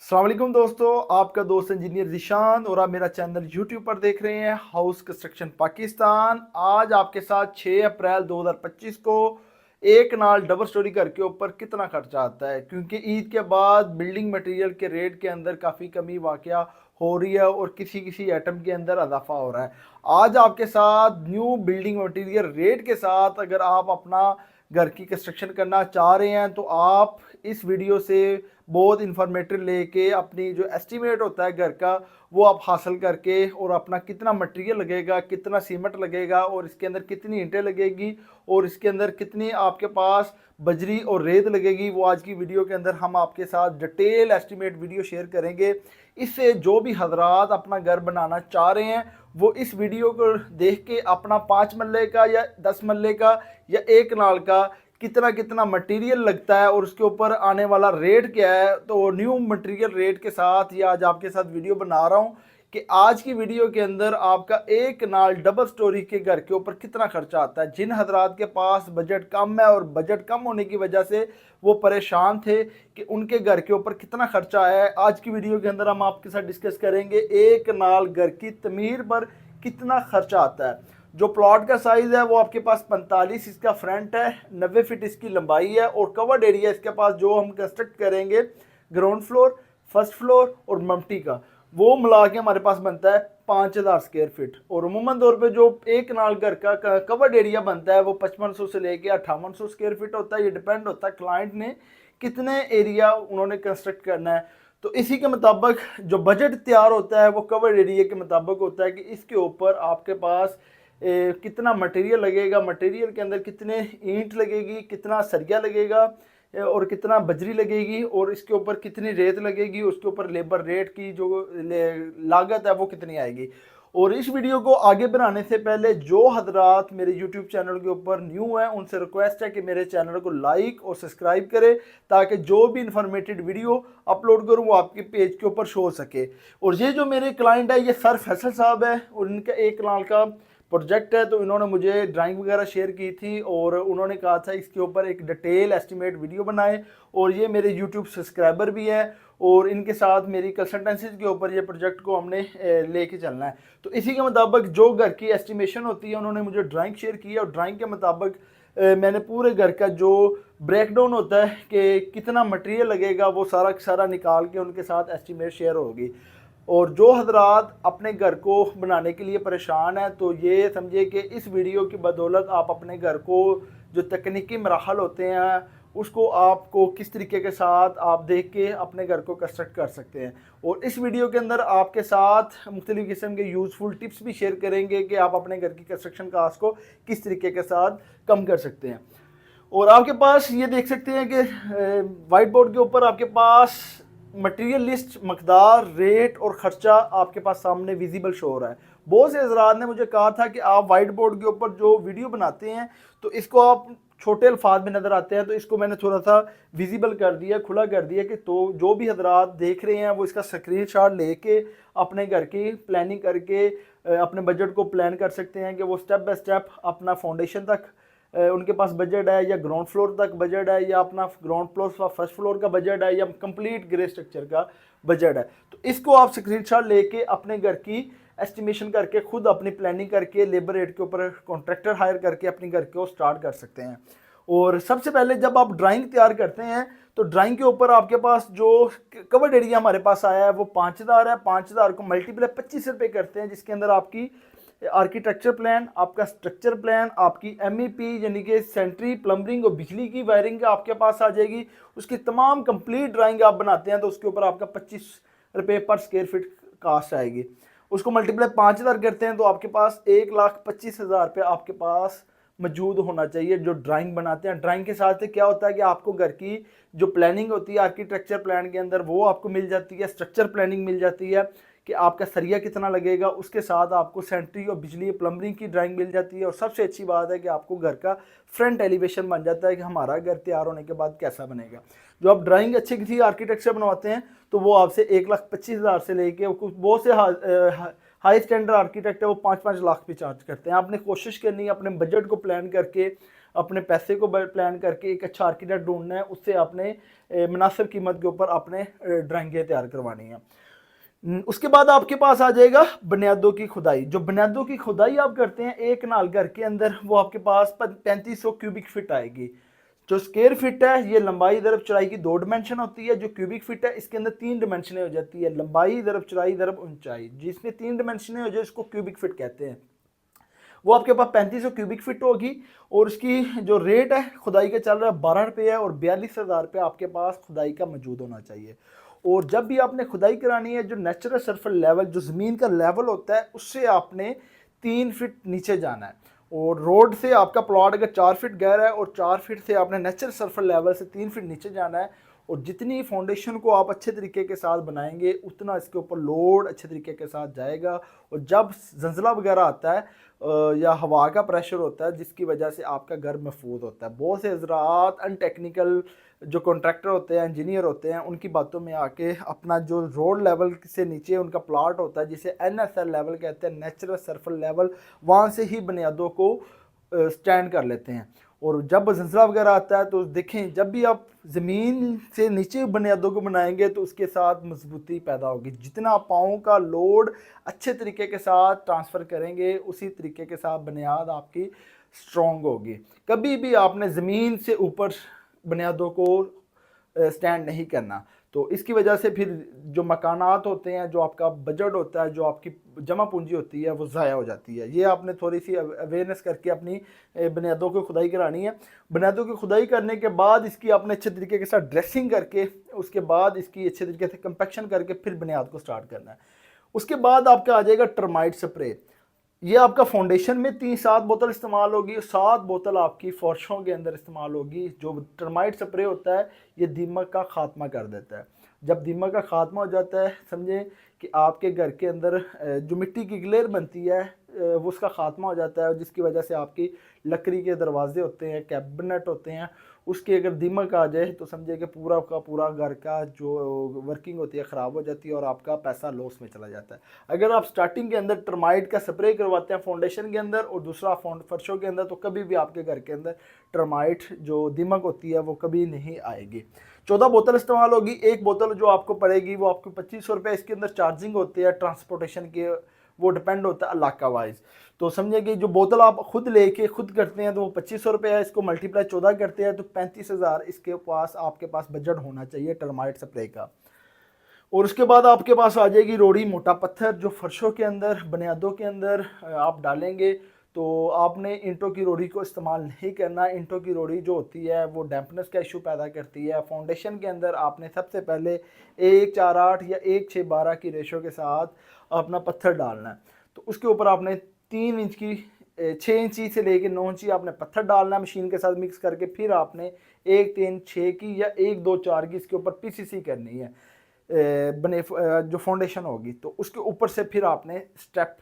अस्सलाम वालेकुम दोस्तों, आपका दोस्त इंजीनियर ज़ीशान और आप मेरा चैनल यूट्यूब पर देख रहे हैं हाउस कंस्ट्रक्शन पाकिस्तान। आज आपके साथ 6 अप्रैल 2025 को एक नाल डबल स्टोरी घर के ऊपर कितना खर्चा आता है, क्योंकि ईद के बाद बिल्डिंग मटेरियल के रेट के अंदर काफ़ी कमी वाक़या हो रही है और किसी किसी आइटम के अंदर इजाफा हो रहा है। आज आपके साथ न्यू बिल्डिंग मटेरियल रेट के साथ अगर आप अपना घर की कंस्ट्रक्शन करना चाह रहे हैं तो आप इस वीडियो से बहुत इंफॉर्मेटिव लेके अपनी जो एस्टीमेट होता है घर का वो आप हासिल करके और अपना कितना मटेरियल लगेगा, कितना सीमेंट लगेगा और इसके अंदर कितनी ईंटें लगेगी और इसके अंदर कितनी आपके पास बजरी और रेत लगेगी, वो आज की वीडियो के अंदर हम आपके साथ डिटेल एस्टीमेट वीडियो शेयर करेंगे। इससे जो भी हजरात अपना घर बनाना चाह रहे हैं वो इस वीडियो को देख के अपना 5 मरले का या 10 मरले का या एक नाल का कितना कितना मटेरियल लगता है और उसके ऊपर आने वाला रेट क्या है, तो न्यू मटेरियल रेट के साथ ये आज आपके साथ वीडियो बना रहा हूँ कि आज की वीडियो के अंदर आपका एक नाल डबल स्टोरी के घर के ऊपर कितना खर्चा आता है। जिन हजरात के पास बजट कम है और बजट कम होने की वजह से वो परेशान थे कि उनके घर के ऊपर कितना खर्चा आया है, आज की वीडियो के अंदर हम आपके साथ डिस्कस करेंगे एक नाल घर की तमीर पर कितना खर्चा आता है। जो प्लॉट का साइज़ है वो आपके पास 45 इसका फ्रंट है, 90 फीट इसकी लंबाई है और कवर्ड एरिया इसके पास जो हम कंस्ट्रक्ट करेंगे ग्राउंड फ्लोर, फर्स्ट फ्लोर और मम्टी का, वो मिला के हमारे पास बनता है 5000 स्क्वायर फीट। और अमूमन तौर पे जो एक नाल घर का कवर्ड एरिया बनता है वो 5500 से लेके 5800 स्क्वायर फीट होता है। ये डिपेंड होता है क्लाइंट ने कितने एरिया उन्होंने कंस्ट्रक्ट करना है, तो इसी के मुताबिक जो बजट तैयार होता है वो कवर्ड एरिया के मुताबिक होता है कि इसके ऊपर आपके पास कितना मटेरियल लगेगा, मटेरियल के अंदर कितने ईंट लगेगी, कितना सरिया लगेगा और कितना बजरी लगेगी और इसके ऊपर कितनी रेत लगेगी, उसके ऊपर लेबर रेट की जो लागत है वो कितनी आएगी। और इस वीडियो को आगे बढ़ाने से पहले जो हजरात मेरे YouTube चैनल के ऊपर न्यू हैं उनसे रिक्वेस्ट है कि मेरे चैनल को लाइक और सब्सक्राइब करें ताकि जो भी इंफॉर्मेटिव वीडियो अपलोड करूं वो आपके पेज के ऊपर शो हो सके। और ये जो मेरे क्लाइंट है ये सर फैसल साहब है और इनका एक नाल का प्रोजेक्ट है, तो इन्होंने मुझे ड्राइंग वगैरह शेयर की थी और उन्होंने कहा था इसके ऊपर एक डिटेल एस्टिमेट वीडियो बनाए। और ये मेरे यूट्यूब सब्सक्राइबर भी हैं और इनके साथ मेरी कंसल्टेंसीज के ऊपर ये प्रोजेक्ट को हमने लेके चलना है। तो इसी के मुताबिक जो घर की एस्टिमेशन होती है उन्होंने मुझे ड्राइंग शेयर की है और ड्राइंग के मुताबिक मैंने पूरे घर का जो ब्रेकडाउन होता है कि कितना मटेरियल लगेगा वो सारा सारा निकाल के उनके साथ एस्टिमेट शेयर होगी। और जो हजरात अपने घर को बनाने के लिए परेशान है तो ये समझे कि इस वीडियो की बदौलत आप अपने घर को जो तकनीकी मराहल होते हैं उसको आपको किस तरीके के साथ आप देख के अपने घर को कंस्ट्रक्ट कर सकते हैं। और इस वीडियो के अंदर आपके साथ मुख्तलिफ़ किस्म के यूज़फुल टिप्स भी शेयर करेंगे कि आप अपने घर की कंस्ट्रक्शन कास्ट को किस तरीके के साथ कम कर सकते हैं। और आपके पास ये देख सकते हैं कि वाइट बोर्ड के ऊपर आपके पास मटेरियल लिस्ट, मकदार, रेट और ख़र्चा आपके पास सामने विजिबल शो हो रहा है। बहुत से हजरात ने मुझे कहा था कि आप वाइट बोर्ड के ऊपर जो वीडियो बनाते हैं तो इसको आप छोटे अल्फाज में नज़र आते हैं, तो इसको मैंने थोड़ा सा विजिबल कर दिया, खुला कर दिया कि तो जो भी हजरात देख रहे हैं वो इसका स्क्रीनशॉट लेके अपने घर की प्लानिंग करके अपने बजट को प्लान कर सकते हैं कि वो स्टेप बाय स्टेप अपना फाउंडेशन तक उनके पास बजट है या ग्राउंड फ्लोर तक बजट है या अपना ग्राउंड फ्लोर फर्स्ट फ्लोर का बजट है या कंप्लीट ग्रे स्ट्रक्चर का बजट है। तो इसको आप स्क्रीनशॉट लेके अपने घर की एस्टिमेशन करके खुद अपनी प्लानिंग करके लेबर रेट के ऊपर कॉन्ट्रैक्टर हायर करके अपने घर को स्टार्ट कर सकते हैं। और सबसे पहले जब आप ड्राइंग तैयार करते हैं तो ड्राइंग के ऊपर आपके पास जो कवर्ड एरिया हमारे पास आया है वो 5000 है। 5000 को मल्टीप्लाई 25 रुपये करते हैं, जिसके अंदर आपकी आर्किटेक्चर प्लान, आपका स्ट्रक्चर प्लान, आपकी MEP यानी कि सेंट्री, प्लम्बरिंग और बिजली की वायरिंग आपके पास आ जाएगी। उसकी तमाम कंप्लीट ड्राइंग आप बनाते हैं तो उसके ऊपर आपका 25 रुपये पर स्क्वायर फीट कास्ट आएगी। उसको मल्टीप्लाई 5000 करते हैं तो आपके पास 1,25,000 रुपये आपके पास मौजूद होना चाहिए जो ड्राइंग बनाते हैं। ड्राइंग के साथ क्या होता है कि आपको घर की जो प्लानिंग होती है आर्किटेक्चर प्लान के अंदर वो आपको मिल जाती है, स्ट्रक्चर प्लानिंग मिल जाती है कि आपका सरिया कितना लगेगा, उसके साथ आपको सेंट्री और बिजली प्लम्बरिंग की ड्राइंग मिल जाती है। और सबसे अच्छी बात है कि आपको घर का फ्रंट एलिवेशन बन जाता है कि हमारा घर तैयार होने के बाद कैसा बनेगा। जो आप ड्राइंग अच्छी किसी आर्किटेक्चर बनवाते हैं तो वो आपसे 1,25,000 से लेके कुछ बहुत से हाई स्टैंडर्ड आर्किटेक्ट है वो 5-5 लाख भी चार्ज करते हैं। आपने कोशिश करनी है अपने बजट को प्लान करके अपने पैसे को प्लान करके एक अच्छा आर्किटेक्ट ढूंढना है, उससे आपने मुनासिब कीमत के ऊपर आपने ड्राइंगें तैयार करवानी है। उसके बाद आपके पास आ जाएगा बुनियादों की खुदाई। जो बुनियादों की खुदाई आप करते हैं एक नाल घर के अंदर, वो आपके पास 3500 क्यूबिक फिट आएगी। जो स्क्वायर फिट है ये लंबाई दरब चौड़ाई की 2 डिमेंशन होती है। जो क्यूबिक फिट है इसके अंदर 3 डिमेंशनें हो जाती है, लंबाई दरब चौड़ाई दरब ऊंचाई। जिसमें 3 डिमेंशनें हो जाए इसको क्यूबिक फिट कहते हैं। वो आपके पास 3500 क्यूबिक फिट होगी और उसकी जो रेट है खुदाई का चल रहा है 12 रुपये है और 42,000 रुपये आपके पास खुदाई का मौजूद होना चाहिए। और जब भी आपने खुदाई करानी है, जो नेचुरल सरफेस लेवल जो ज़मीन का लेवल होता है उससे आपने 3 फीट नीचे जाना है। और रोड से आपका प्लॉट अगर 4 फीट गहरा है और 4 फीट से आपने नेचुरल सरफेस लेवल से 3 फीट नीचे जाना है। और जितनी फाउंडेशन को आप अच्छे तरीके के साथ बनाएंगे उतना इसके ऊपर लोड अच्छे तरीके के साथ जाएगा। और जब जंजला वगैरह आता है या हवा का प्रेशर होता है जिसकी वजह से आपका घर महफूज होता है। बहुत से हजरात अनटेक्निकल जो कॉन्ट्रैक्टर होते हैं, इंजीनियर होते हैं, उनकी बातों में आके अपना जो रोड लेवल से नीचे उनका प्लाट होता है जिसे NSL लेवल कहते हैं, नेचुरल सरफेस लेवल, वहाँ से ही बुनियादों को स्टैंड कर लेते हैं। और जब जंजला वगैरह आता है तो देखें जब भी आप ज़मीन से नीचे बुनियादों को बनाएंगे तो उसके साथ मजबूती पैदा होगी। जितना पाँव का लोड अच्छे तरीके के साथ ट्रांसफ़र करेंगे उसी तरीके के साथ बुनियाद आपकी स्ट्रॉन्ग होगी। कभी भी आपने ज़मीन से ऊपर बुनियादों को स्टैंड नहीं करना। तो इसकी वजह से फिर जो मकानात होते हैं, जो आपका बजट होता है, जो आपकी जमा पूंजी होती है वो ज़ाया हो जाती है। ये आपने थोड़ी सी अवेयरनेस करके अपनी बुनियादों की खुदाई करानी है। बुनियादों की खुदाई करने के बाद इसकी आपने अच्छे तरीके के साथ ड्रेसिंग करके उसके बाद इसकी अच्छे तरीके से कंपैक्शन करके फिर बुनियाद को स्टार्ट करना है। उसके बाद आपका आ जाएगा टर्माइट स्प्रे। ये आपका फाउंडेशन में 7 बोतल इस्तेमाल होगी और 7 बोतल आपकी फर्शों के अंदर इस्तेमाल होगी। जो टर्माइट स्प्रे होता है ये दीमक का खात्मा कर देता है। जब दीमक का खात्मा हो जाता है समझे कि आपके घर के अंदर जो मिट्टी की ग्लेयर बनती है वो उसका खात्मा हो जाता है, जिसकी वजह से आपकी लकड़ी के दरवाजे होते हैं, कैबिनेट होते हैं, उसके अगर दीमक आ जाए तो समझे कि पूरा का पूरा घर का जो वर्किंग होती है ख़राब हो जाती है और आपका पैसा लॉस में चला जाता है। अगर आप स्टार्टिंग के अंदर टर्माइट का स्प्रे करवाते हैं फाउंडेशन के अंदर और दूसरा फर्शों के अंदर तो कभी भी आपके घर के अंदर टर्माइट जो दीमक होती है वो कभी नहीं आएगी। 14 बोतल इस्तेमाल होगी। एक बोतल जो आपको पड़ेगी वो आपको 2500 रुपये। इसके अंदर चार्जिंग होती है ट्रांसपोर्टेशन के, वो डिपेंड होता है इलाका वाइज। तो समझिए कि जो बोतल आप खुद लेके खुद करते हैं तो वो 2500 रुपये है, इसको मल्टीप्लाई 14 करते हैं तो 35,000 इसके पास आपके पास बजट होना चाहिए टर्माइट स्प्रे का। और उसके बाद आपके पास आ जाएगी रोड़ी मोटा पत्थर, जो फर्शों के अंदर बुनियादों के अंदर आप डालेंगे। तो आपने ईंटों की रोड़ी को इस्तेमाल नहीं करना। ईंटों की रोड़ी जो होती है वो डैम्पनेस का इशू पैदा करती है। फाउंडेशन के अंदर आपने सबसे पहले 1:4:8 या 1:6:12 की रेशो के साथ अपना पत्थर डालना है। तो उसके ऊपर आपने 3 इंच की 6 इंची से लेके 9 इंची आपने पत्थर डालना है मशीन के साथ मिक्स करके। फिर आपने 1:3:6 की या 1:2:4 की इसके ऊपर PCC करनी है बने जो फाउंडेशन होगी। तो उसके ऊपर से फिर आपने स्टेप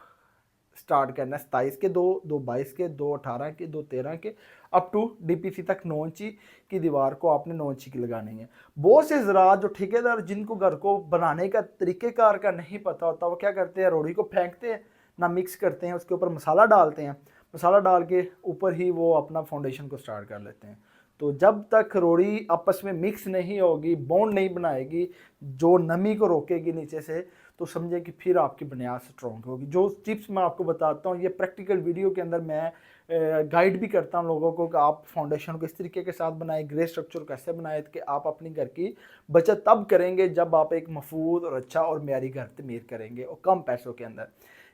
स्टार्ट करना है 27 के 2, 2 22 के, 2 18 के, 2 13 के, अप टू DPC तक 9 इंची की दीवार को आपने 9 इंची की लगानी है। बहुत से ज़रात जो ठेकेदार जिनको घर को बनाने का तरीक़ेकार का नहीं पता होता वो क्या करते हैं, रोड़ी को फेंकते हैं ना मिक्स करते हैं, उसके ऊपर मसाला डालते हैं, मसाला डाल के ऊपर ही वो अपना फाउंडेशन को स्टार्ट कर लेते हैं। तो जब तक रोड़ी आपस में मिक्स नहीं होगी, बॉन्ड नहीं बनाएगी जो नमी को रोकेगी नीचे से, तो समझे कि फिर आपकी बुनियाद स्ट्रॉन्ग होगी। जो टिप्स मैं आपको बताता हूँ ये प्रैक्टिकल वीडियो के अंदर मैं गाइड भी करता हूँ लोगों को कि आप फाउंडेशन को इस तरीके के साथ बनाए, ग्रे स्ट्रक्चर कैसे बनाए कि आप अपनी घर की बचत तब करेंगे जब आप एक महफूज और अच्छा और म्यारी घर तमीर करेंगे और कम पैसों के अंदर।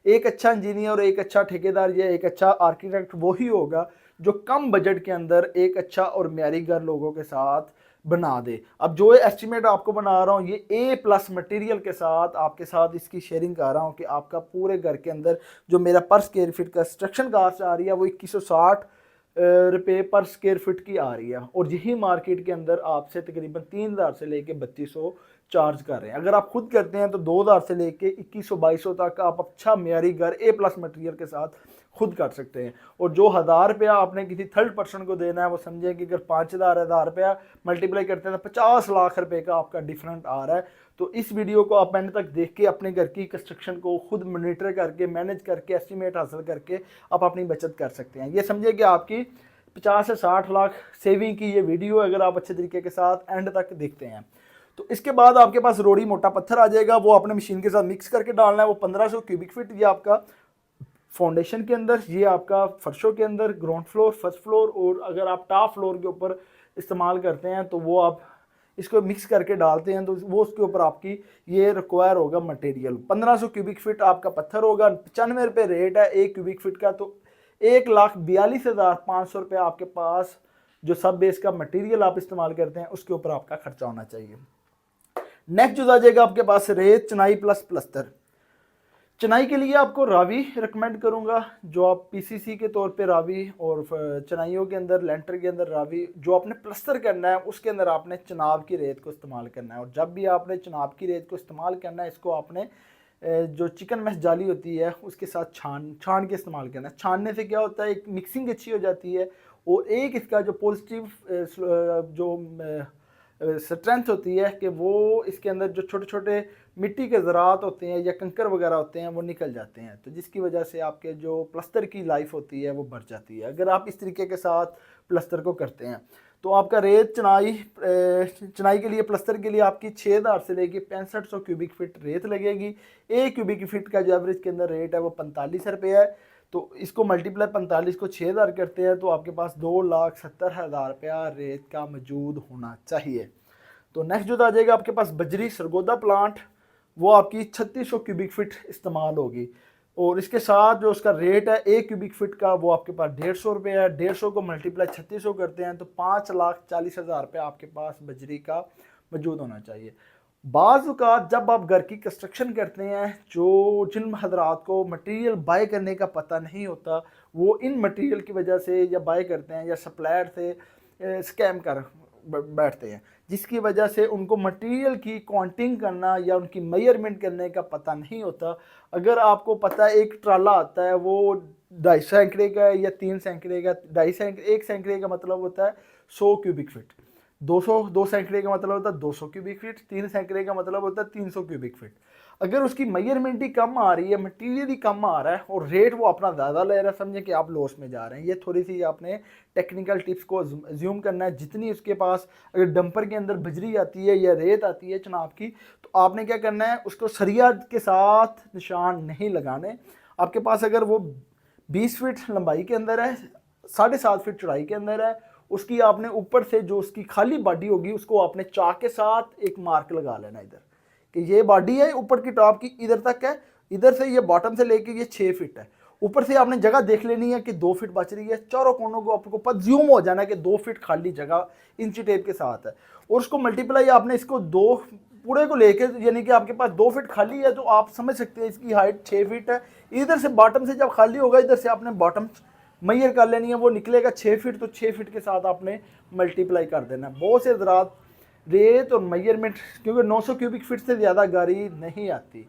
एक अच्छा इंजीनियर और एक अच्छा ठेकेदार या एक अच्छा आर्किटेक्ट वही होगा जो कम बजट के अंदर एक अच्छा और म्यारी घर लोगों के साथ बना दे। अब जो एस्टिमेट आपको बना रहा हूँ ये A+ मटेरियल के साथ आपके साथ इसकी शेयरिंग कर रहा हूँ कि आपका पूरे घर के अंदर जो मेरा पर स्क्वायर फीट कंस्ट्रक्शन कास्ट आ रही है वो 2160 रुपये पर स्क्वायर फीट की आ रही है। और यही मार्केट के अंदर आपसे तकरीबन 3000 से लेके 3200 चार्ज कर रहे हैं। अगर आप खुद करते हैं तो 2000 से लेके 2100-2200 तक आप अच्छा म्यारी घर A+ मटेरियल के साथ खुद कर सकते हैं। और जो 1000 रुपया आपने किसी थर्ड पर्सन को देना है वो समझे कि अगर 5000 रुपया मल्टीप्लाई करते हैं तो 50 लाख रुपए का आपका डिफरेंट आ रहा है। तो इस वीडियो को आप एंड तक देख के अपने घर की कंस्ट्रक्शन को खुद मॉनिटर करके मैनेज करके एस्टिमेट हासिल करके आप अपनी बचत कर सकते हैं। ये समझिए कि आपकी 50 से 60 लाख सेविंग की ये वीडियो अगर आप अच्छे तरीके के साथ एंड तक देखते हैं। तो इसके बाद आपके पास रोड़ी मोटा पत्थर आ जाएगा, वो आपने मशीन के साथ मिक्स करके डालना है। वो 1500 क्यूबिक फीट ये आपका फाउंडेशन के अंदर, ये आपका फर्शों के अंदर, ग्राउंड फ्लोर, फर्स्ट फ्लोर, और अगर आप टॉप फ्लोर के ऊपर इस्तेमाल करते हैं तो वो आप इसको मिक्स करके डालते हैं तो वो उसके ऊपर आपकी ये रिक्वायर होगा मटेरियल। 1500 क्यूबिक फीट आपका पत्थर होगा, 95 रुपये रेट है 1 क्यूबिक फीट का। तो 1,42,500 रुपये आपके पास जो सब बेस का मटेरियल आप इस्तेमाल करते हैं उसके ऊपर आपका खर्चा होना चाहिए। नेक्स्ट जो आ जाएगा आपके पास रेत, चिनाई प्लस प्लस्तर। चिनाई के लिए आपको रावी रिकमेंड करूंगा, जो आप पीसीसी के तौर पे रावी, और चिनाइयों के अंदर लेंटर के अंदर रावी। जो आपने प्लस्तर करना है उसके अंदर आपने चिनाब की रेत को इस्तेमाल करना है। और जब भी आपने चिनाब की रेत को इस्तेमाल करना है, इसको आपने जो चिकन मैश जाली होती है उसके साथ छान के इस्तेमाल करना है। छानने से क्या होता है, एक मिक्सिंग अच्छी हो जाती है, और एक इसका जो पॉजिटिव जो स्ट्रेंथ होती है कि वो इसके अंदर जो छोटे छोटे मिट्टी के ज़रात होते हैं या कंकर वगैरह होते हैं वो निकल जाते हैं, तो जिसकी वजह से आपके जो प्लस्तर की लाइफ होती है वो बढ़ जाती है अगर आप इस तरीके के साथ प्लस्तर को करते हैं। तो आपका रेत चिनाई के लिए, प्लस्तर के लिए आपकी 6000 से लेके 6500 क्यूबिक फीट रेत लगेगी। 1 क्यूबिक फीट का जो एवरेज के अंदर रेट है वो 45 रुपये है। तो इसको मल्टीप्लाई 45 को 6000 करते हैं तो आपके पास 2,70,000 रुपया रेत का मौजूद होना चाहिए। तो नेक्स्ट जो आ जाएगा आपके पास बजरी सरगोदा प्लांट, वो आपकी 3600 क्यूबिक फीट इस्तेमाल होगी। और इसके साथ जो उसका रेट है 1 क्यूबिक फीट का वो आपके पास 150 रुपये है। 150 को मल्टीप्लाई 3600 करते हैं तो 5,40,000 रुपये आपके पास बजरी का मौजूद होना चाहिए। बाज़ औक़ात जब आप घर की कंस्ट्रक्शन करते हैं, जो जिन हजरात को मटेरियल बाय करने का पता नहीं होता, वो इन मटेरियल की वजह से या बाय करते हैं या सप्लायर से स्कैम कर बैठते हैं, जिसकी वजह से उनको मटेरियल की काउंटिंग करना या उनकी मेजरमेंट करने का पता नहीं होता। अगर आपको पता है एक ट्राला आता है वो 250 सैकड़े का है या 3 सैकड़े का, 2.5 सैकड़े, 1 सैकड़े का मतलब होता है 100 क्यूबिक फीट, 2 सैकड़े का मतलब होता है 200 क्यूबिक फीट, 3 सैकड़े का मतलब होता है 300 क्यूबिक फीट। अगर उसकी मेजरमेंट ही कम आ रही है, मटेरियल ही कम आ रहा है और रेट वो अपना ज़्यादा ले रहा है, समझे कि आप लॉस में जा रहे हैं। ये थोड़ी सी आपने टेक्निकल टिप्स को ज्यूम करना है। जितनी उसके पास अगर डंपर के अंदर बजरी आती है या रेत आती है चिनाब की, तो आपने क्या करना है, उसको सरिया के साथ निशान नहीं लगाने। आपके पास अगर वो 20 फीट लंबाई के अंदर है, 7.5 फीट चौड़ाई के अंदर है, उसकी आपने ऊपर से जो उसकी खाली बॉडी होगी उसको आपने चाक के साथ एक मार्क लगा लेना इधर कि ये बॉडी है ऊपर की टॉप की इधर तक है, इधर से ये बॉटम से लेके ये 6 फीट है। ऊपर से आपने जगह देख लेनी है कि 2 फीट बच रही है, चारों कोनों को आपको पता ज्यूम हो जाना है कि 2 फीट खाली जगह इंची टेप के साथ है। और उसको मल्टीप्लाई आपने इसको 2 पूरे को लेके, यानी कि आपके पास 2 फीट खाली है तो आप समझ सकते हैं इसकी हाइट 6 फीट है। इधर से बॉटम से जब खाली होगा इधर से आपने बॉटम मैयर कर लेनी है, वो निकलेगा 6 फीट, तो 6 फीट के साथ आपने मल्टीप्लाई कर देना है। बहुत से हजरात रेत और मेजरमेंट, क्योंकि 900 क्यूबिक फीट से ज़्यादा गाड़ी नहीं आती,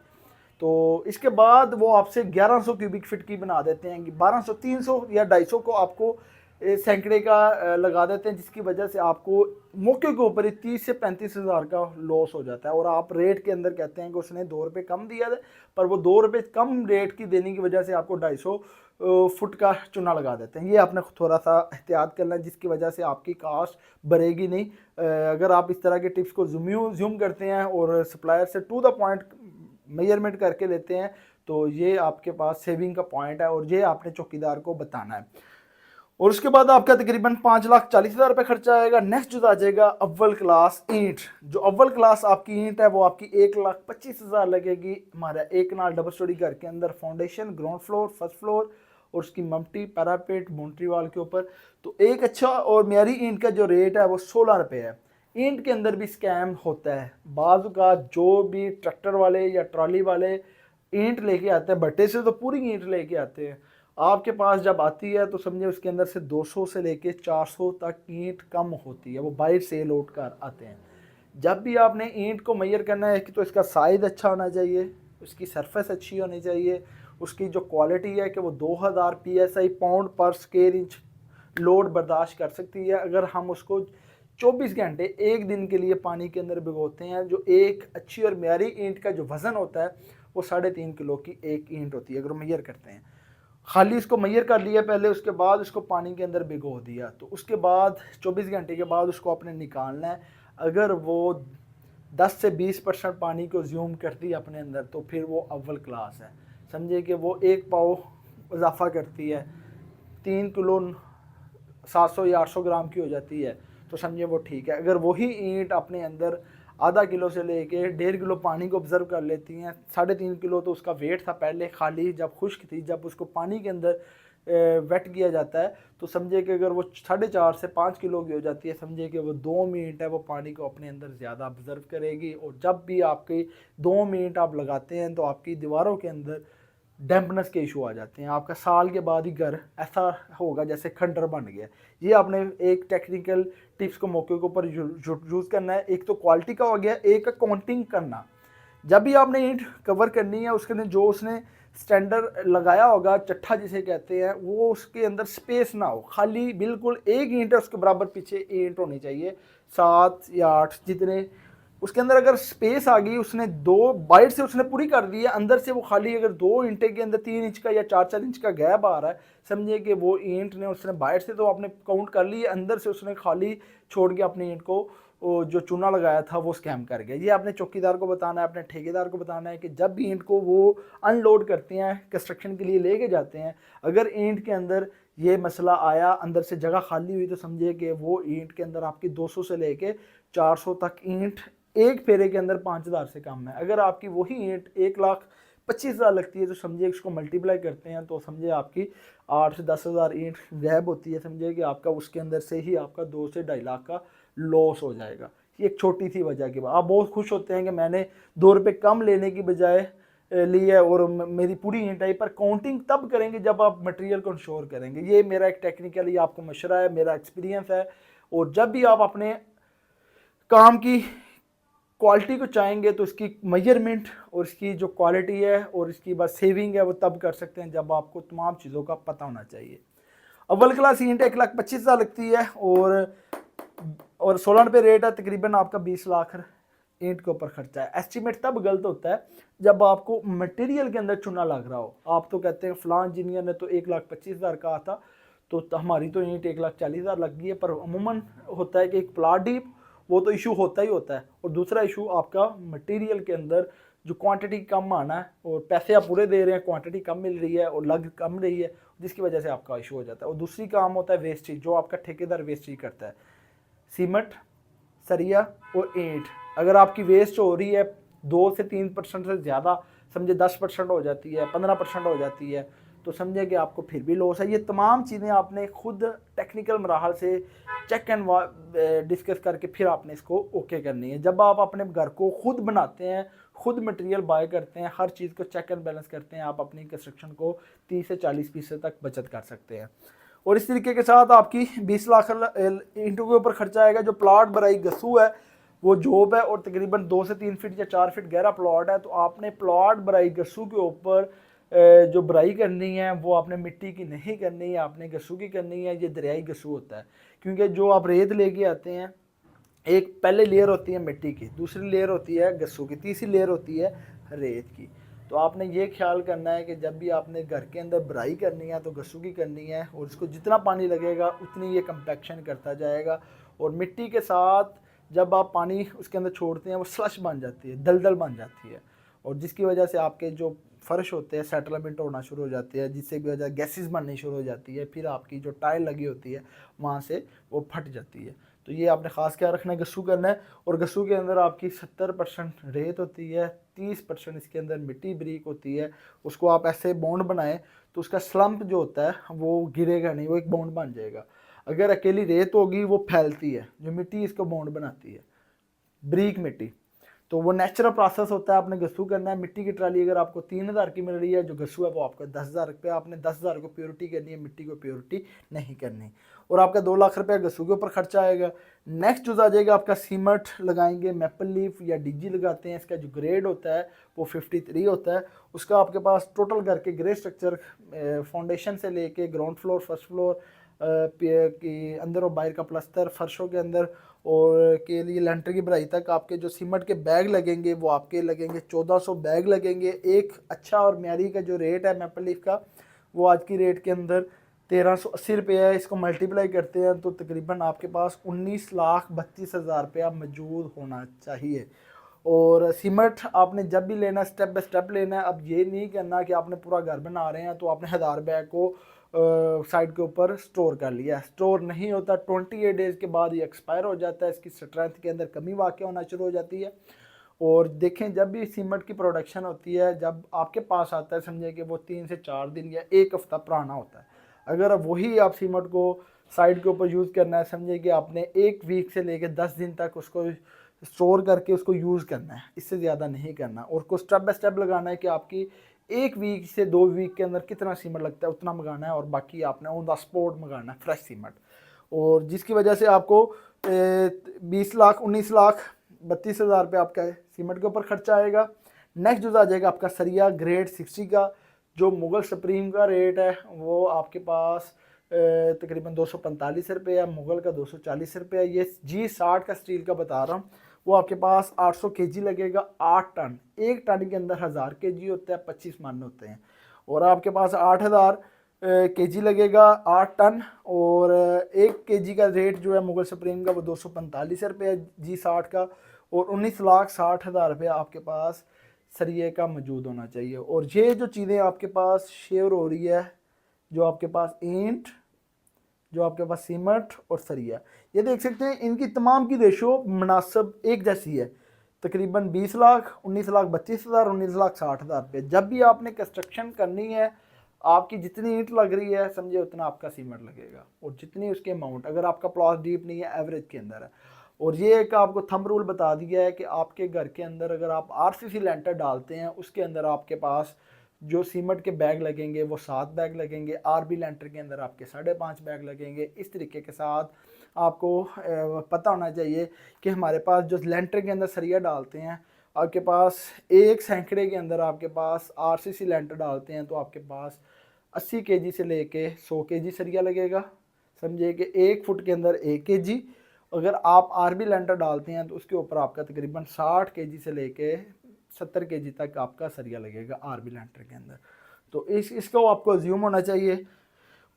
तो इसके बाद वो आपसे 1100 क्यूबिक फीट की बना देते हैं, 1200, 300 या 250 को आपको सैकड़े का लगा देते हैं, जिसकी वजह से आपको मौके के ऊपर ही 30 से 35 हज़ार का लॉस हो जाता है। और आप रेट के अंदर कहते हैं कि उसने 2 रुपये कम दिया था, पर वो 2 रुपये कम रेट की देने की वजह से आपको 250 फुट का चूना लगा देते हैं। ये आपने थोड़ा सा एहतियात करना है, जिसकी वजह से आपकी कास्ट बढ़ेगी नहीं। अगर आप इस तरह के टिप्स को ज़ूम करते हैं और सप्लायर से टू द पॉइंट मेजरमेंट करके लेते हैं, तो ये आपके पास सेविंग का पॉइंट है और ये आपने चौकीदार को बताना है। और उसके बाद आपका तकरीबन 5,40,000 रुपये खर्चा आएगा। नेक्स्ट जो आ जाएगा अव्वल क्लास ईंट। जो अव्वल क्लास आपकी ईंट है वो आपकी 1,25,000 लगेगी। हमारा एक नाल डबल स्टोरी घर के अंदर foundation, ground floor, first floor और उसकी मम्टी, पैरापेट, बाउंड्री वाल के ऊपर। तो एक अच्छा और मेरी ईंट का जो रेट है वो 16 रुपये है। ईंट के अंदर भी स्कैम होता है। बाज़ का जो भी ट्रैक्टर वाले या ट्रॉली वाले ईंट लेके आते हैं, भट्टे से तो पूरी ईंट लेके आते हैं, आपके पास जब आती है तो समझे उसके अंदर से 200 से लेके 400 तक ईंट कम होती है, वो बाहर से लौट कर आते हैं। जब भी आपने ईंट को मेजर करना है कि तो इसका साइज़ अच्छा होना चाहिए, उसकी सरफेस अच्छी होनी चाहिए, उसकी जो क्वालिटी है कि वो 2000 PSI पाउंड पर स्क्वायर इंच लोड बर्दाश्त कर सकती है। अगर हम उसको 24 घंटे एक दिन के लिए पानी के अंदर भिगोते हैं, जो एक अच्छी और म्यारी ईंट का जो वज़न होता है वो 3.5 किलो की एक ईंट होती है अगर मेजर करते हैं। खाली इसको मैयर कर लिया पहले, उसके बाद उसको पानी के अंदर भिगो दिया, तो उसके बाद 24 घंटे के बाद उसको आपने निकालना है। अगर वो 10 से 20% पानी को ज़्यूम करती है अपने अंदर, तो फिर वो अव्वल क्लास है। समझिए कि वो 1 पाव इजाफा करती है, 3 किलो 700 या 800 ग्राम की हो जाती है, तो समझिए वो ठीक है। अगर वही ईंट अपने अंदर आधा किलो से लेके 1.5 किलो पानी को ऑब्जर्व कर लेती हैं, 3.5 किलो तो उसका वेट था पहले खाली जब खुश्क थी, जब उसको पानी के अंदर वेट किया जाता है, तो समझिए कि अगर वो 4.5 से 5 किलो की हो जाती है, समझिए कि वो 2 मिनट है वो पानी को अपने अंदर ज़्यादा ऑब्जर्व करेगी। और जब भी आपके 2 मिनट आप लगाते हैं तो आपकी दीवारों के अंदर डैम्पनेस के इशू आ जाते हैं। आपका साल के बाद ही घर ऐसा होगा जैसे खंडर बन गया। ये आपने एक टेक्निकल टिप्स को मौके के ऊपर यूज़ करना है। एक तो क्वालिटी का हो गया, एक काउंटिंग करना। जब भी आपने ईंट कवर करनी है, उसके अंदर जो उसने स्टैंडर्ड लगाया होगा, चट्ठा जिसे कहते हैं, वो उसके अंदर स्पेस ना हो, खाली बिल्कुल एक ईंट है उसके बराबर पीछे ईंट होनी चाहिए, 7 या 8 जितने उसके अंदर। अगर स्पेस आ गई, उसने 2 बाइट से उसने पूरी कर दी है, अंदर से वो खाली अगर 2 ईंटे के अंदर 3 इंच का या 4-4 इंच का गैप आ रहा है, समझिए कि वो ईंट ने उसने बाइट से तो आपने काउंट कर ली है, अंदर से उसने खाली छोड़ के अपनी ईंट को जो चूना लगाया था वो स्कैम कर गया। ये आपने चौकीदार को बताना है, अपने ठेकेदार को बताना है कि जब भी ईंट को वो अनलोड करते हैं, कंस्ट्रक्शन के लिए लेके जाते हैं, अगर ईंट के अंदर ये मसला आया, अंदर से जगह खाली हुई, तो समझिए कि वो ईंट के अंदर आपकी 200 से लेके 400 तक ईंट एक फेरे के अंदर 5,000 से कम है। अगर आपकी वही ईंट 1,25,000 लगती है, तो समझिए इसको मल्टीप्लाई करते हैं तो समझिए आपकी 8 से 10,000 ईंट गैब होती है। समझिए कि आपका उसके अंदर से ही आपका 2 से 2.5 लाख का लॉस हो जाएगा। ये एक छोटी सी वजह की बात। आप बहुत खुश होते हैं कि मैंने 2 रुपये कम लेने की बजाय ली है और मेरी पूरी ईंट आई, पर काउंटिंग तब करेंगे जब आप मटेरियल को इंश्योर करेंगे। ये मेरा एक टेक्निकली आपको मशवरा है, मेरा एक्सपीरियंस है। और जब भी आप अपने काम की क्वालिटी को चाहेंगे तो इसकी मेजरमेंट और इसकी जो क्वालिटी है और इसकी बस सेविंग है वो तब कर सकते हैं जब आपको तमाम चीज़ों का पता होना चाहिए। अव्वल क्लास ईंट 1,25,000 लगती है और 16 रुपये रेट है, तकरीबन आपका 20 लाख ईंट के ऊपर खर्चा है। एस्टिमेट तब गलत होता है जब आपको मटेरियल के अंदर चूना लग रहा हो। आप तो कहते हैं फलां इंजीनियर ने तो 1,25,000 कहा था, तो हमारी तो ईंट 1,40,000 लग गई है। पर अमूमन होता है कि एक प्लाट डीप वो तो इशू होता ही होता है, और दूसरा इशू आपका मटेरियल के अंदर जो क्वांटिटी कम आना है, और पैसे आप पूरे दे रहे हैं, क्वांटिटी कम मिल रही है और लग कम रही है, जिसकी वजह से आपका इशू हो जाता है। और दूसरी काम होता है वेस्टेज, जो आपका ठेकेदार वेस्टेज करता है, सीमेंट, सरिया और ईंट। अगर आपकी वेस्ट हो रही है 2 से 3% से ज़्यादा, समझे 10% हो जाती है, 15% हो जाती है, तो समझे कि आपको फिर भी लॉस है। ये तमाम चीज़ें आपने खुद टेक्निकल मराहल से चेक एंड डिस्कस करके फिर आपने इसको ओके करनी है। जब आप अपने घर को खुद बनाते हैं, खुद मटेरियल बाय करते हैं, हर चीज़ को चेक एंड बैलेंस करते हैं, आप अपनी कंस्ट्रक्शन को 30 से 40% तक बचत कर सकते हैं। और इस तरीके के साथ आपकी 20 लाख ईंटों के ऊपर खर्चा आएगा। जो प्लाट बराई गस्सू है वो जॉब है, और तकरीबन 2 से 3 फीट या 4 फीट गहरा प्लॉट है, तो आपने प्लॉट बराई गस्सू के ऊपर जो बराई करनी है वो आपने मिट्टी की नहीं करनी है, आपने गस्सू की करनी है। ये दरियाई गस्सू होता है, क्योंकि जो आप रेत लेके आते हैं, एक पहले लेयर होती है मिट्टी की, दूसरी लेयर होती है गस्सू की, तीसरी लेयर होती है रेत की। तो आपने ये ख्याल करना है कि जब भी आपने घर के अंदर बराई करनी है तो गस्सू की करनी है, और इसको जितना पानी लगेगा उतनी ये कंपैक्शन करता जाएगा। और मिट्टी के साथ जब आप पानी उसके अंदर छोड़ते हैं वो स्लश बन जाती है, दलदल बन जाती है, और जिसकी वजह से आपके जो फर्श होते हैं सेटलमेंट होना शुरू हो जाती है, जिससे की वजह गैसेस बननी शुरू हो जाती है, फिर आपकी जो टाइल लगी होती है वहाँ से वो फट जाती है। तो ये आपने ख़ास क्या रखना है, गस्सू करना है। और गस्सू के अंदर आपकी 70% रेत होती है, 30% इसके अंदर मिट्टी ब्रीक होती है। उसको आप ऐसे बॉन्ड बनाएं तो उसका स्लम्प जो होता है वो गिरेगा नहीं, वो एक बॉन्ड बन जाएगा। अगर अकेली रेत होगी वो फैलती है, जो मिट्टी इसको बॉन्ड बनाती है, ब्रीक मिट्टी, तो वो नेचुरल प्रोसेस होता है। आपने गस्सू करना है। मिट्टी की ट्राली अगर आपको 3,000 की मिल रही है, जो गस्सू है वो आपका 10,000 रुपये, आपने 10,000 को प्योरिटी करनी है, मिट्टी को प्योरिटी नहीं करनी, और आपका 2 लाख रुपया गस्सू के ऊपर खर्चा आएगा। नेक्स्ट जो आ जाएगा आपका सीमेंट लगाएंगे, मैपल लीफ या डीजी लगाते हैं, इसका जो ग्रेड होता है वो 53 होता है। उसका आपके पास टोटल घर के ग्रे स्ट्रक्चर फाउंडेशन से लेके ग्राउंड फ्लोर, फर्स्ट फ्लोर की अंदर और बाहर का प्लस्तर, फर्शों के अंदर और के लिए लेंटर की भराई तक आपके जो सीमेंट के बैग लगेंगे वो आपके लगेंगे 1400 बैग लगेंगे। एक अच्छा और म्यारी का जो रेट है मैपल लीफ का वो आज की रेट के अंदर 1380 रुपये है। इसको मल्टीप्लाई करते हैं तो तकरीबन आपके पास 19,32,000 रुपया मौजूद होना चाहिए। और सीमेंट आपने जब भी लेना स्टेप बाय स्टेप लेना है। अब ये नहीं करना कि आपने पूरा घर बना रहे हैं तो आपने 1000 बैग को साइड के ऊपर स्टोर कर लिया। स्टोर नहीं होता, 28 डेज़ के बाद ये एक्सपायर हो जाता है, इसकी स्ट्रेंथ के अंदर कमी वाक़ होना शुरू हो जाती है। और देखें जब भी सीमेंट की प्रोडक्शन होती है, जब आपके पास आता है समझे कि वो 3 से 4 दिन या 1 हफ़्ता पुराना होता है। अगर अब वही आप सीमेंट को साइड के ऊपर यूज़ करना है, समझे कि आपने 1 वीक से लेकर 10 दिन तक उसको स्टोर करके उसको यूज़ करना है, इससे ज़्यादा नहीं करना। और उसको स्टेप बाय स्टेप लगाना है कि आपकी 1 वीक से 2 वीक के अंदर कितना सीमेंट लगता है उतना मंगाना है, और बाकी आपने ऑन द स्पॉट मंगाना है फ्रेश सीमेंट। और जिसकी वजह से आपको 20 लाख 19,32,000 रुपये आपका सीमेंट के ऊपर खर्चा आएगा। नेक्स्ट जो आ जाएगा आपका सरिया ग्रेड 60 का, जो मुगल सुप्रीम का रेट है वो आपके पास तकरीबन 245 रुपये है, मुगल का 240 रुपये है। ये G60 का स्टील का बता रहा हूँ, वो आपके पास 800 केजी लगेगा, 8 टन। 1 टन के अंदर 1000 केजी होता है, 25 मन होते हैं। और आपके पास 8000 केजी लगेगा, 8 टन। और 1 केजी का रेट जो है मुगल सुप्रीम का वो 245 रुपये है G60 का। और 19,60,000 रुपये आपके पास सरिये का मौजूद होना चाहिए। और ये जो चीज़ें आपके पास शेयर हो रही है, जो आपके पास ईंट, जो आपके पास सीमेंट और सरिया, ये देख सकते हैं इनकी तमाम की रेशो मुनासिब एक जैसी है। तकरीबन 20 लाख 19,32,000 19,60,000 रुपये। जब भी आपने कंस्ट्रक्शन करनी है, आपकी जितनी ईंट लग रही है समझे उतना आपका सीमेंट लगेगा, और जितनी उसके अमाउंट, अगर आपका प्लॉट डीप नहीं है एवरेज के अंदर है। और ये एक आपको थंब रूल बता दिया है कि आपके घर के अंदर अगर आप आरसीसी लेंटर डालते हैं, उसके अंदर आपके पास जो सीमेंट के बैग लगेंगे वो 7 बैग लगेंगे, आरबी लेंटर के अंदर आपके 5.5 बैग लगेंगे। इस तरीके के साथ आपको पता होना चाहिए कि हमारे पास जो लेंटर के अंदर सरिया डालते हैं, आपके पास एक सैकड़े के अंदर आपके पास आरसीसी लेंटर डालते हैं तो आपके पास 80 केजी से लेके 100 केजी सरिया लगेगा। समझिए कि 1 फुट के अंदर 1 केजी। अगर आप आरबी लेंटर डालते हैं तो उसके ऊपर आपका तकरीबन 60 केजी से लेके 70 केजी तक आपका सरिया लगेगा आरबी लेंटर के अंदर। तो इसको आपको अज्यूम होना चाहिए।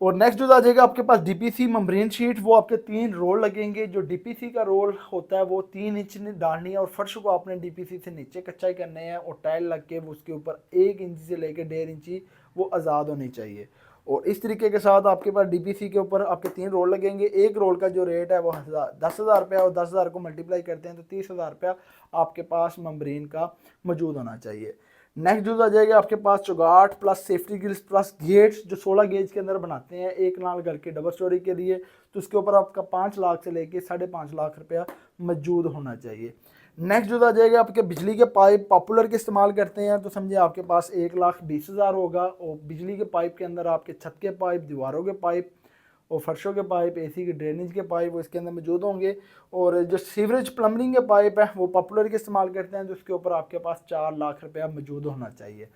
और नेक्स्ट जो आ जाएगा आपके पास डीपीसी मेम्ब्रेन शीट, वो आपके 3 रोल लगेंगे। जो डीपीसी का रोल होता है वो 3 इंच डालनी है, और फर्श को आपने डीपीसी से नीचे कच्चाई करने हैं, और टाइल लग के वो उसके ऊपर 1 इंच से लेकर 1.5 इंची वो आज़ाद होनी चाहिए। और इस तरीके के साथ आपके पास डीपीसी के ऊपर आपके 3 रोल लगेंगे। एक रोल का जो रेट है वो 10,000 रुपया, और 10,000 को मल्टीप्लाई करते हैं तो 30,000 रुपया आपके पास मेम्ब्रेन का मौजूद होना चाहिए। नेक्स्ट जो आ जाएगा आपके पास चौगाट plus safety grills plus gates, जो 16 गेज के अंदर बनाते हैं एक नाल घर के डबल स्टोरी के लिए, तो उसके ऊपर आपका 5 लाख से लेके 5.5 लाख रुपया मौजूद होना चाहिए। नेक्स्ट जो आ जाएगा आपके बिजली के पाइप पॉपुलर के इस्तेमाल करते हैं, तो समझिए आपके पास 1,20,000 होगा। और बिजली के पाइप के अंदर आपके छत के पाइप, दीवारों के पाइप और फर्शों के पाइप, एसी के ड्रेनेज के पाइप वो इसके अंदर मौजूद होंगे। और जो सीवरेज प्लम्बिंग के पाइप है वो पॉपुलर के इस्तेमाल करते हैं, तो उसके ऊपर आपके पास 4 लाख रुपया मौजूद होना चाहिए।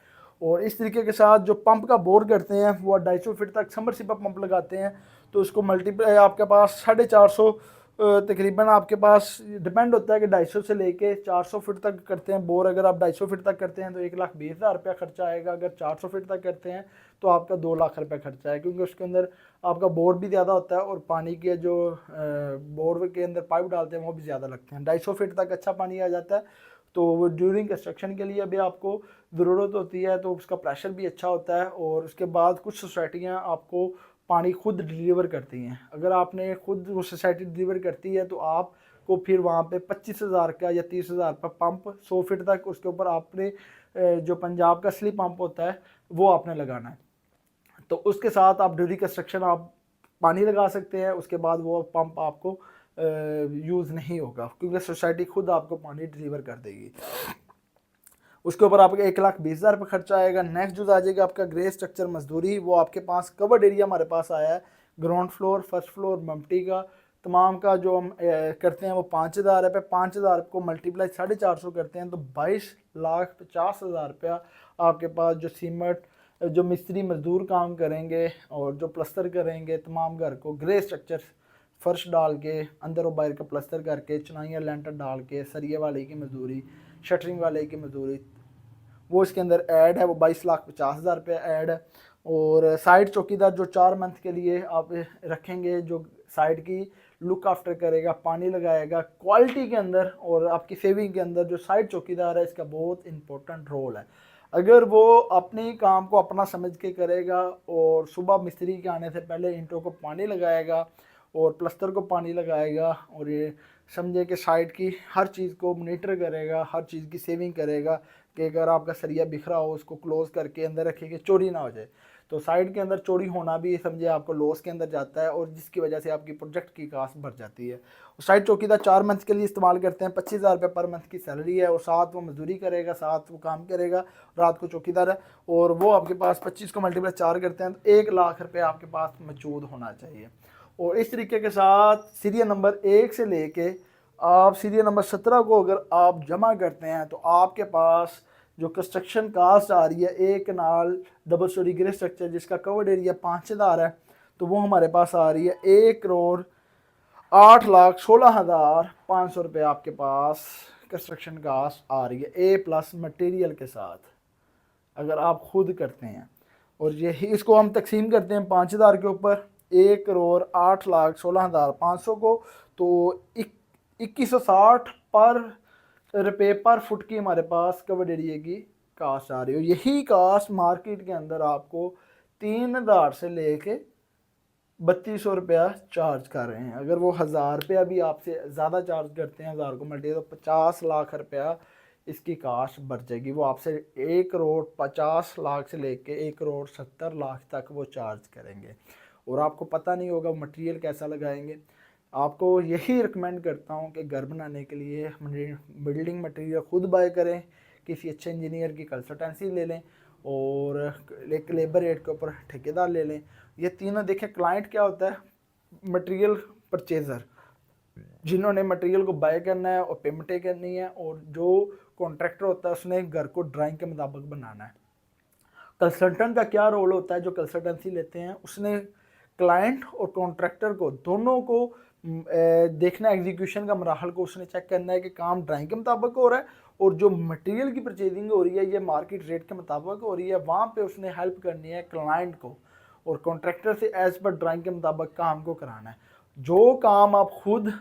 और इस तरीके के साथ जो पंप का बोर करते हैं वो 250 फीट तक समरसीबल पंप लगाते हैं, तो उसको मल्टीप्लाई आपके पास 450 तकरीबन आपके पास डिपेंड होता है कि 250 से लेके 400 फीट तक करते हैं बोर। अगर आप 250 फीट तक करते हैं तो 1,20,000 रुपया खर्चा आएगा। अगर 400 फीट तक करते हैं तो आपका 2 लाख रुपया खर्चा है, क्योंकि उसके अंदर आपका बोर भी ज़्यादा होता है और पानी के जो बोर के अंदर पाइप डालते हैं वो भी ज़्यादा लगते हैं। 250 फीट तक अच्छा पानी आ जाता है, तो वो ड्यूरिंग कंस्ट्रक्शन के लिए भी आपको ज़रूरत होती है, तो उसका प्रेशर भी अच्छा होता है। और उसके बाद कुछ सोसाइटियाँ आपको पानी खुद डिलीवर करती हैं। अगर आपने खुद वो सोसाइटी डिलीवर करती है तो आपको फिर वहाँ पे 25,000 का या 30,000 का पंप 100 फीट तक, उसके ऊपर आपने जो पंजाब का असली पंप होता है वो आपने लगाना है। तो उसके साथ आप ड्यूरिंग कंस्ट्रक्शन आप पानी लगा सकते हैं, उसके बाद वो पंप आपको यूज़ नहीं होगा, क्योंकि सोसाइटी खुद आपको पानी डिलीवर कर देगी। उसके ऊपर आपका 1,20,000 रुपये खर्चा आएगा। नेक्स्ट जो आ जाएगा आपका ग्रे स्ट्रक्चर मजदूरी, वो आपके पास कवर्ड एरिया हमारे पास आया है, ग्राउंड फ्लोर, फर्स्ट फ्लोर, मम्टी का तमाम का जो हम करते हैं वो 5,000 रुपये। 5,000 को मल्टीप्लाई 450 करते हैं तो 22,50,000 रुपया आपके पास जो सीमेंट, जो मिस्त्री मजदूर काम करेंगे और जो प्लस्तर करेंगे तमाम घर को, ग्रे स्ट्रक्चर फर्श डाल के अंदर और बाहर का प्लस्तर करके, चुनाइयाँ लेंटर डाल के, सरिये वाले की मजदूरी, शटरिंग वाले की मजदूरी, वो इसके अंदर ऐड है, वो 22,50,000 रुपये ऐड है। और साइड चौकीदार जो 4 मंथ के लिए आप रखेंगे, जो साइड की लुक आफ्टर करेगा, पानी लगाएगा क्वालिटी के अंदर और आपकी सेविंग के अंदर, जो साइड चौकीदार है इसका बहुत इंपॉर्टेंट रोल है। अगर वो अपने काम को अपना समझ के करेगा और सुबह मिस्त्री के आने से पहले ईंटों को पानी लगाएगा और प्लस्तर को पानी लगाएगा और ये समझे कि साइड की हर चीज़ को मॉनिटर करेगा, हर चीज़ की सेविंग करेगा कि अगर आपका सरिया बिखरा हो उसको क्लोज करके अंदर रखिए कि चोरी ना हो जाए। तो साइड के अंदर चोरी होना भी समझे आपको लॉस के अंदर जाता है और जिसकी वजह से आपकी प्रोजेक्ट की कास्ट बढ़ जाती है। और साइड चौकीदार 4 मंथ के लिए इस्तेमाल करते हैं, 25,000 रुपये पर मंथ की सैलरी है और साथ वो मजदूरी करेगा, साथ वो काम करेगा, रात को चौकीदार है और वो आपके पास 25 को मल्टीप्लाई 4 करते हैं तो 1,00,000 रुपये आपके पास मौजूद होना चाहिए। और इस तरीके के साथ सीरियल नंबर 1 से लेके आप सीरियल नंबर 17 को अगर आप जमा करते हैं तो आपके पास जो कंस्ट्रक्शन कास्ट आ रही है एक नाल डबल स्टोरी ग्रे स्ट्रक्चर जिसका कवर्ड एरिया 5,000 है, तो वो हमारे पास आ रही है 1,08,16,500 रुपये आपके पास कंस्ट्रक्शन कास्ट आ रही है ए प्लस मटेरियल के साथ अगर आप खुद करते हैं। और यही इसको हम तकसीम करते हैं 5,000 के ऊपर 1,08,16,500 को, तो 2160 पर रुपये पर फुट की हमारे पास कवर्ड एरिया की कास्ट आ रही है। यही कास्ट मार्केट के अंदर आपको 3,000 से लेके 3,200 रुपया चार्ज कर रहे हैं। अगर वो 1,000 रुपया भी आपसे ज़्यादा चार्ज करते हैं 1,000 को मल्टी तो 50 लाख रुपया इसकी कास्ट बढ़ जाएगी। वो आपसे 1,50,00,000 से लेके 1,70,00,000 तक वो चार्ज करेंगे और आपको पता नहीं होगा मटेरियल कैसा लगाएंगे। आपको यही रिकमेंड करता हूँ कि घर बनाने के लिए बिल्डिंग मटेरियल खुद बाय करें, किसी अच्छे इंजीनियर की कंसल्टेंसी ले लें और एक लेबर रेट के ऊपर ठेकेदार ले लें। ये तीनों देखें, क्लाइंट क्या होता है, मटेरियल परचेज़र जिन्होंने मटेरियल को बाय करना है और पेमेंटें करनी है, और जो कॉन्ट्रैक्टर होता है उसने घर को ड्राइंग के मुताबिक बनाना है। कंसल्टेंट का क्या रोल होता है, जो कंसल्टेंसी लेते हैं उसने क्लाइंट और कॉन्ट्रैक्टर को दोनों को देखना, एग्जीक्यूशन का मराहल को उसने चेक करना है कि काम ड्राइंग के मुताबिक हो रहा है और जो मटेरियल की परचेजिंग हो रही है ये मार्केट रेट के मुताबिक हो रही है। वहाँ पे उसने हेल्प करनी है क्लाइंट को और कॉन्ट्रैक्टर से एज पर ड्राइंग के मुताबिक काम को कराना है। जो काम आप खुद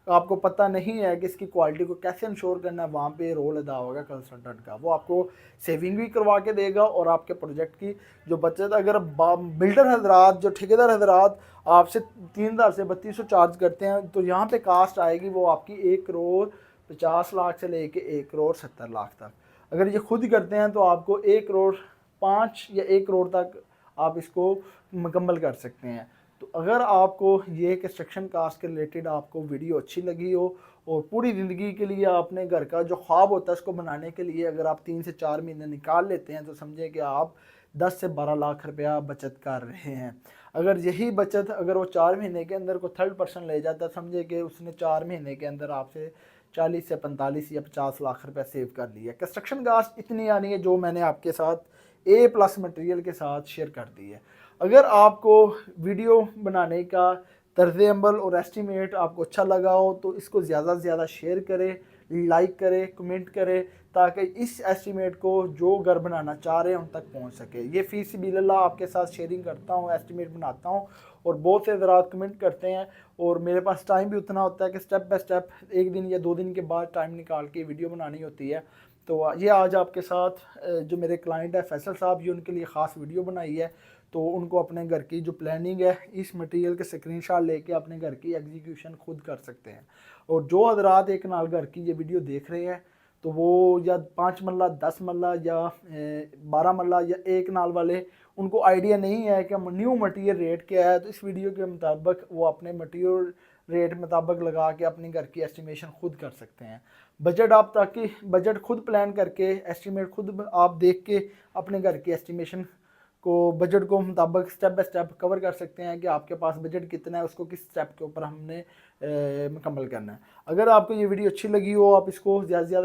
आपको पता नहीं है कि इसकी क्वालिटी को कैसे इंश्योर करना है, वहाँ पे रोल अदा होगा कंसल्टेंट का। वो आपको सेविंग भी करवा के देगा और आपके प्रोजेक्ट की जो बचत, अगर बिल्डर हजरात जो ठेकेदार हजरात आपसे 3,000 से 3,200 चार्ज करते हैं तो यहाँ पे कास्ट आएगी वो आपकी 1,50,00,000 से लेके 1,70,00,000 तक। अगर ये खुद करते हैं तो आपको 1,05,00,000 या 1 करोड़ तक आप इसको मुकम्मल कर सकते हैं। तो अगर आपको ये कंस्ट्रक्शन कास्ट के रिलेटेड आपको वीडियो अच्छी लगी हो और पूरी ज़िंदगी के लिए आपने घर का जो ख्वाब होता है उसको बनाने के लिए अगर आप 3 से 4 महीने निकाल लेते हैं तो समझे कि आप 10 से 12 लाख रुपया बचत कर रहे हैं। अगर यही बचत अगर वो 4 महीने के अंदर को 30% ले जाता, समझे कि उसने 4 महीने के अंदर आपसे 40 से 45 या 50 लाख रुपया सेव कर लिया। कंस्ट्रक्शन कास्ट इतनी आनी है जो मैंने आपके साथ ए प्लस मटेरियल के साथ शेयर कर दी है। अगर आपको वीडियो बनाने का तर्ज़ अमल और एस्टीमेट आपको अच्छा लगा हो तो इसको ज़्यादा से ज़्यादा शेयर करें, लाइक करें, कमेंट करें ताकि इस एस्टीमेट को जो घर बनाना चाह रहे हैं उन तक पहुंच सके। ये फ़ी सबिलिल्लाह आपके साथ शेयरिंग करता हूं, एस्टीमेट बनाता हूं और बहुत से हज़रात कमेंट करते हैं और मेरे पास टाइम भी उतना होता है कि स्टेप बाय स्टेप 1 दिन या 2 दिन के बाद टाइम निकाल के वीडियो बनानी होती है। तो ये आज आपके साथ जो मेरे क्लाइंट है फैसल साहब, ये उनके लिए ख़ास वीडियो बनाई है। तो उनको अपने घर की जो प्लानिंग है इस मटेरियल के स्क्रीनशॉट लेके अपने घर की एग्जीक्यूशन खुद कर सकते हैं। और जो हजरात एक नाल घर की ये वीडियो देख रहे हैं तो वो या 5 मरला 10 मरला या 12 मरला या एक नाल वाले, उनको आइडिया नहीं है कि न्यू मटेरियल रेट क्या है, तो इस वीडियो के मुताबिक वो अपने मटेरियल रेट मुताबिक लगा के अपनी घर की एस्टिमेशन खुद कर सकते हैं। बजट आप ताकि बजट खुद प्लान करके एस्टिमेट खुद आप देख के अपने घर की एस्टिमेशन को बजट को मुताबिक स्टेप बाय स्टेप कवर कर सकते हैं कि आपके पास बजट कितना है, उसको किस स्टेप के ऊपर हमने मुकम्मल करना है। अगर आपको ये वीडियो अच्छी लगी हो आप इसको ज़्यादा से ज़्यादा